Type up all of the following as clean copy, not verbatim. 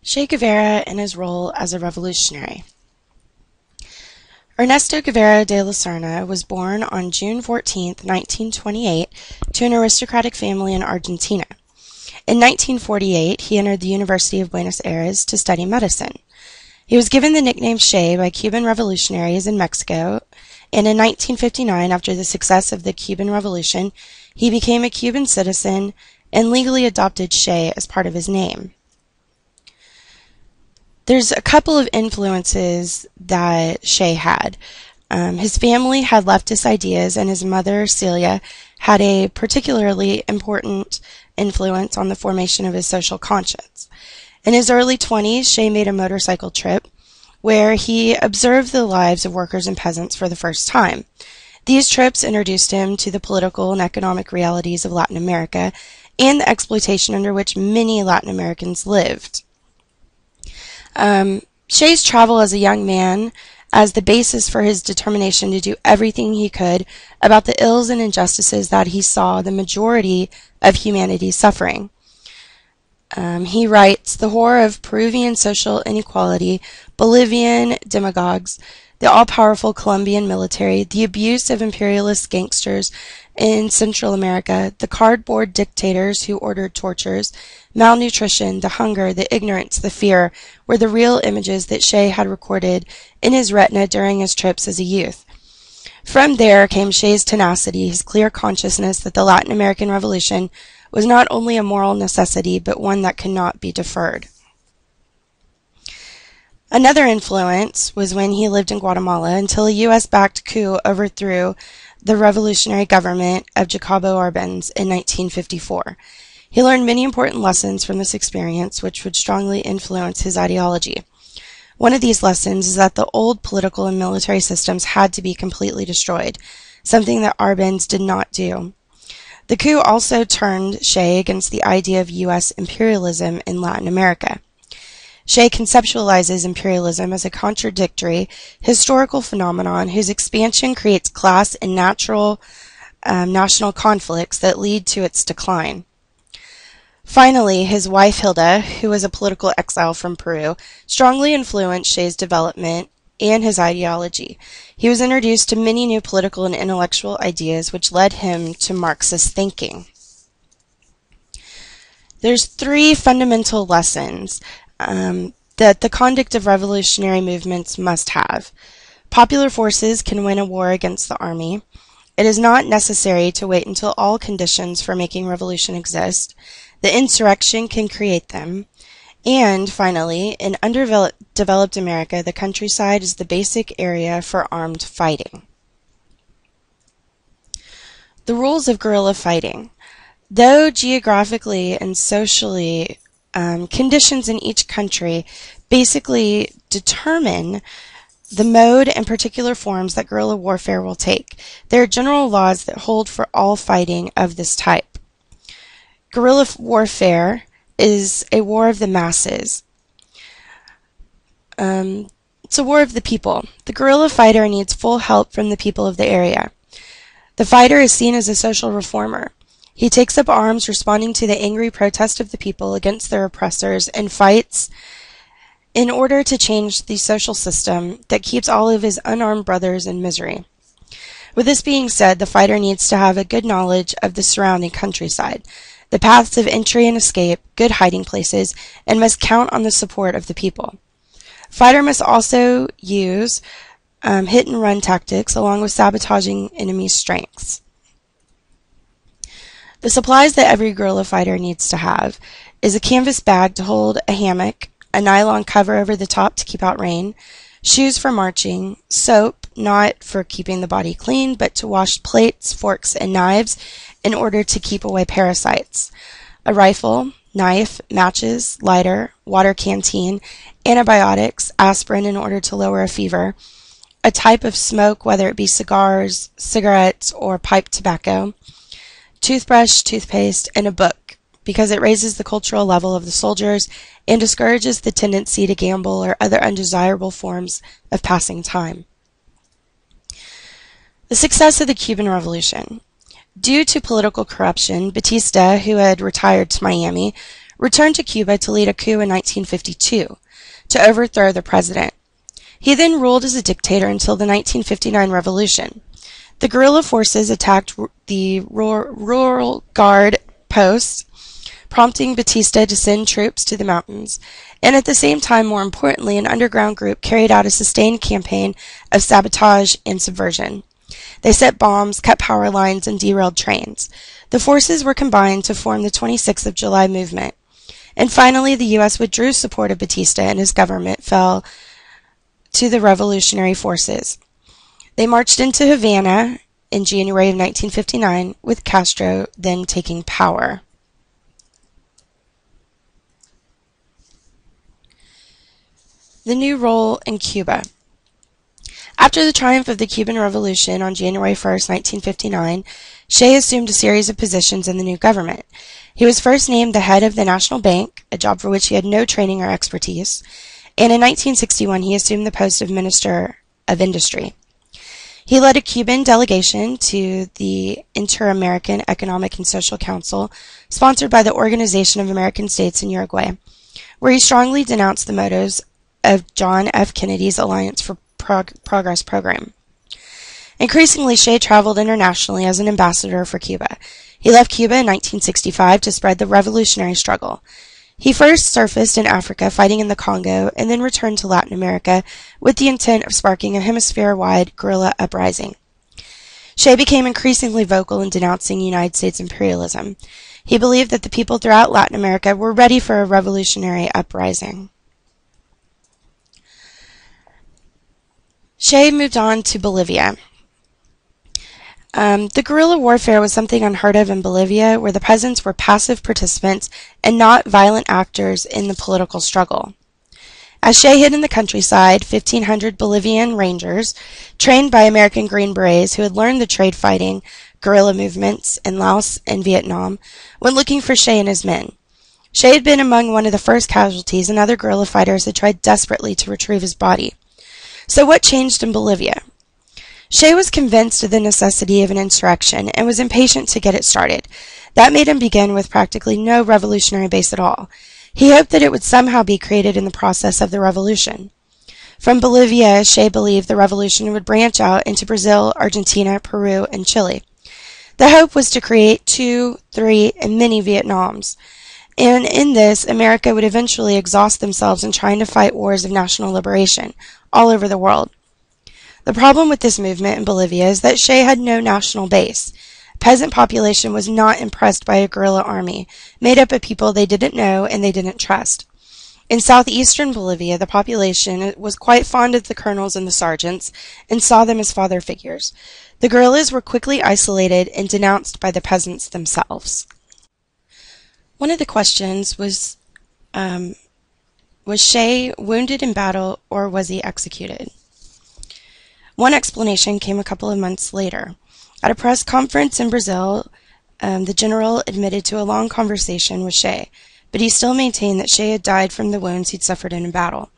Che Guevara and his role as a revolutionary. Ernesto Guevara de la Serna was born on June 14, 1928, to an aristocratic family in Argentina. In 1948, he entered the University of Buenos Aires to study medicine. He was given the nickname Che by Cuban revolutionaries in Mexico, and in 1959, after the success of the Cuban Revolution, he became a Cuban citizen and legally adopted Che as part of his name. There's a couple of influences that Che had. His family had leftist ideas, and his mother, Celia, had a particularly important influence on the formation of his social conscience. In his early 20s, Che made a motorcycle trip where he observed the lives of workers and peasants for the first time. These trips introduced him to the political and economic realities of Latin America and the exploitation under which many Latin Americans lived. Che's travel as a young man as the basis for his determination to do everything he could about the ills and injustices that he saw the majority of humanity suffering. He writes, "The horror of Peruvian social inequality, Bolivian demagogues, the all-powerful Colombian military, the abuse of imperialist gangsters in Central America, the cardboard dictators who ordered tortures, malnutrition, the hunger, the ignorance, the fear, were the real images that Che had recorded in his retina during his trips as a youth." From there came Che's tenacity, his clear consciousness that the Latin American Revolution was not only a moral necessity, but one that could not be deferred. Another influence was when he lived in Guatemala until a U.S.-backed coup overthrew the revolutionary government of Jacobo Arbenz in 1954. He learned many important lessons from this experience, which would strongly influence his ideology. One of these lessons is that the old political and military systems had to be completely destroyed, something that Arbenz did not do. The coup also turned Che against the idea of U.S. imperialism in Latin America. Che conceptualizes imperialism as a contradictory, historical phenomenon whose expansion creates class and national conflicts that lead to its decline. Finally, his wife Hilda, who was a political exile from Peru, strongly influenced Che's development and his ideology. He was introduced to many new political and intellectual ideas which led him to Marxist thinking. There's three fundamental lessons that the conduct of revolutionary movements must have. Popular forces can win a war against the army. It is not necessary to wait until all conditions for making revolution exist. The insurrection can create them. And finally, in underdeveloped America, the countryside is the basic area for armed fighting. The rules of guerrilla fighting. Though geographically and socially conditions in each country basically determine the mode and particular forms that guerrilla warfare will take, there are general laws that hold for all fighting of this type. Guerrilla warfare is a war of the masses. It's a war of the people. The guerrilla fighter needs full help from the people of the area. The fighter is seen as a social reformer. He takes up arms responding to the angry protest of the people against their oppressors and fights in order to change the social system that keeps all of his unarmed brothers in misery. With this being said, the fighter needs to have a good knowledge of the surrounding countryside, the paths of entry and escape, good hiding places, and must count on the support of the people. Fighter must also use hit-and-run tactics along with sabotaging enemy strengths. The supplies that every guerrilla fighter needs to have is a canvas bag to hold a hammock, a nylon cover over the top to keep out rain, shoes for marching, soap, not for keeping the body clean, but to wash plates, forks, and knives in order to keep away parasites, a rifle, knife, matches, lighter, water canteen, antibiotics, aspirin in order to lower a fever, a type of smoke, whether it be cigars, cigarettes, or pipe tobacco, toothbrush, toothpaste, and a book, because it raises the cultural level of the soldiers and discourages the tendency to gamble or other undesirable forms of passing time. The success of the Cuban Revolution. Due to political corruption, Batista, who had retired to Miami, returned to Cuba to lead a coup in 1952 to overthrow the president. He then ruled as a dictator until the 1959 revolution. The guerrilla forces attacked the rural guard posts, prompting Batista to send troops to the mountains, and at the same time, more importantly, an underground group carried out a sustained campaign of sabotage and subversion. They set bombs, cut power lines, and derailed trains. The forces were combined to form the 26th of July movement. And finally, the U.S. withdrew support of Batista, and his government fell to the revolutionary forces. They marched into Havana in January of 1959, with Castro then taking power. The new role in Cuba. After the triumph of the Cuban Revolution on January 1, 1959, Che assumed a series of positions in the new government. He was first named the head of the National Bank, a job for which he had no training or expertise, and in 1961 he assumed the post of Minister of Industry. He led a Cuban delegation to the Inter-American Economic and Social Council, sponsored by the Organization of American States in Uruguay, where he strongly denounced the motives of John F. Kennedy's Alliance for Progress program. Increasingly, Che traveled internationally as an ambassador for Cuba. He left Cuba in 1965 to spread the revolutionary struggle. He first surfaced in Africa fighting in the Congo and then returned to Latin America with the intent of sparking a hemisphere-wide guerrilla uprising. Che became increasingly vocal in denouncing United States imperialism. He believed that the people throughout Latin America were ready for a revolutionary uprising. Che moved on to Bolivia. The guerrilla warfare was something unheard of in Bolivia, where the peasants were passive participants and not violent actors in the political struggle. As Che hid in the countryside, 1,500 Bolivian rangers, trained by American Green Berets who had learned the trade-fighting guerrilla movements in Laos and Vietnam, went looking for Che and his men. Che had been among one of the first casualties, and other guerrilla fighters had tried desperately to retrieve his body. So what changed in Bolivia? Che was convinced of the necessity of an insurrection and was impatient to get it started. That made him begin with practically no revolutionary base at all. He hoped that it would somehow be created in the process of the revolution. From Bolivia, Che believed the revolution would branch out into Brazil, Argentina, Peru, and Chile. The hope was to create 2, 3, and many Vietnams. And in this, America would eventually exhaust themselves in trying to fight wars of national liberation all over the world. The problem with this movement in Bolivia is that Che had no national base. Peasant population was not impressed by a guerrilla army, made up of people they didn't know and they didn't trust. In southeastern Bolivia, the population was quite fond of the colonels and the sergeants and saw them as father figures. The guerrillas were quickly isolated and denounced by the peasants themselves. One of the questions was Che wounded in battle or was he executed? One explanation came a couple of months later. At a press conference in Brazil, the general admitted to a long conversation with Che, but he still maintained that Che had died from the wounds he'd suffered in battle.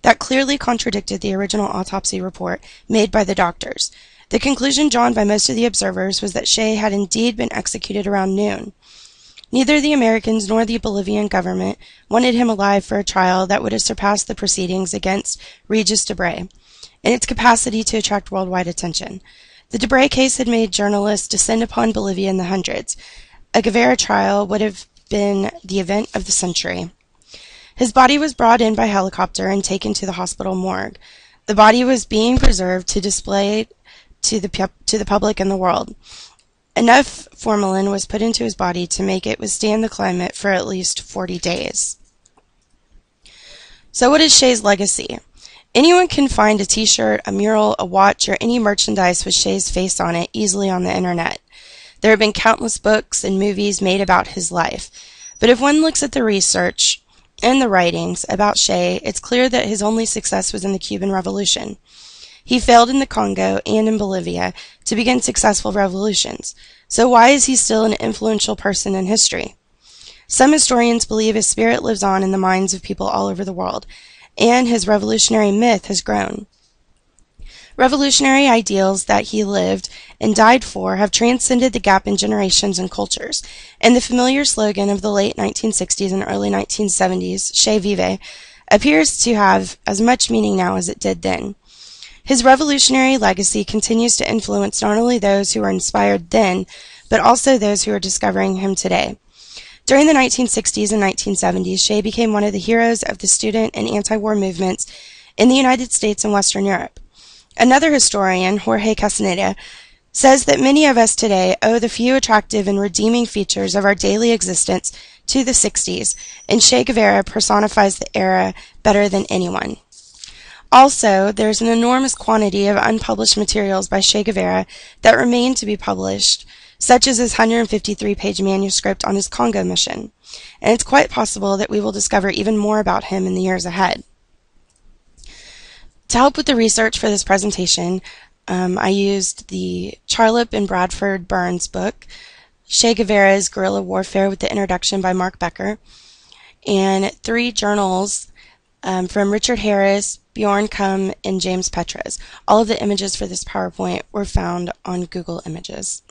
That clearly contradicted the original autopsy report made by the doctors. The conclusion drawn by most of the observers was that Che had indeed been executed around noon. Neither the Americans nor the Bolivian government wanted him alive for a trial that would have surpassed the proceedings against Regis Debray in its capacity to attract worldwide attention. The Debray case had made journalists descend upon Bolivia in the hundreds. A Guevara trial would have been the event of the century. His body was brought in by helicopter and taken to the hospital morgue. The body was being preserved to display to the public and the world. Enough formalin was put into his body to make it withstand the climate for at least 40 days. So what is Che's legacy? Anyone can find a t-shirt, a mural, a watch, or any merchandise with Che's face on it easily on the internet. There have been countless books and movies made about his life. But if one looks at the research and the writings about Che, it's clear that his only success was in the Cuban Revolution. He failed in the Congo and in Bolivia to begin successful revolutions. So why is he still an influential person in history? Some historians believe his spirit lives on in the minds of people all over the world, and his revolutionary myth has grown. Revolutionary ideals that he lived and died for have transcended the gap in generations and cultures, and the familiar slogan of the late 1960s and early 1970s, Che Vive, appears to have as much meaning now as it did then. His revolutionary legacy continues to influence not only those who were inspired then, but also those who are discovering him today. During the 1960s and 1970s, Che became one of the heroes of the student and anti-war movements in the United States and Western Europe. Another historian, Jorge Castaneda, says that many of us today owe the few attractive and redeeming features of our daily existence to the 60s, and Che Guevara personifies the era better than anyone. Also, there's an enormous quantity of unpublished materials by Che Guevara that remain to be published, such as his 153-page manuscript on his Congo mission, and it's quite possible that we will discover even more about him in the years ahead. To help with the research for this presentation, I used the Charlip and Bradford Burns book, Che Guevara's Guerrilla Warfare with the introduction by Mark Becker, and 3 journals from Richard Harris, Bjorn Kumm, and James Petres. All of the images for this PowerPoint were found on Google Images.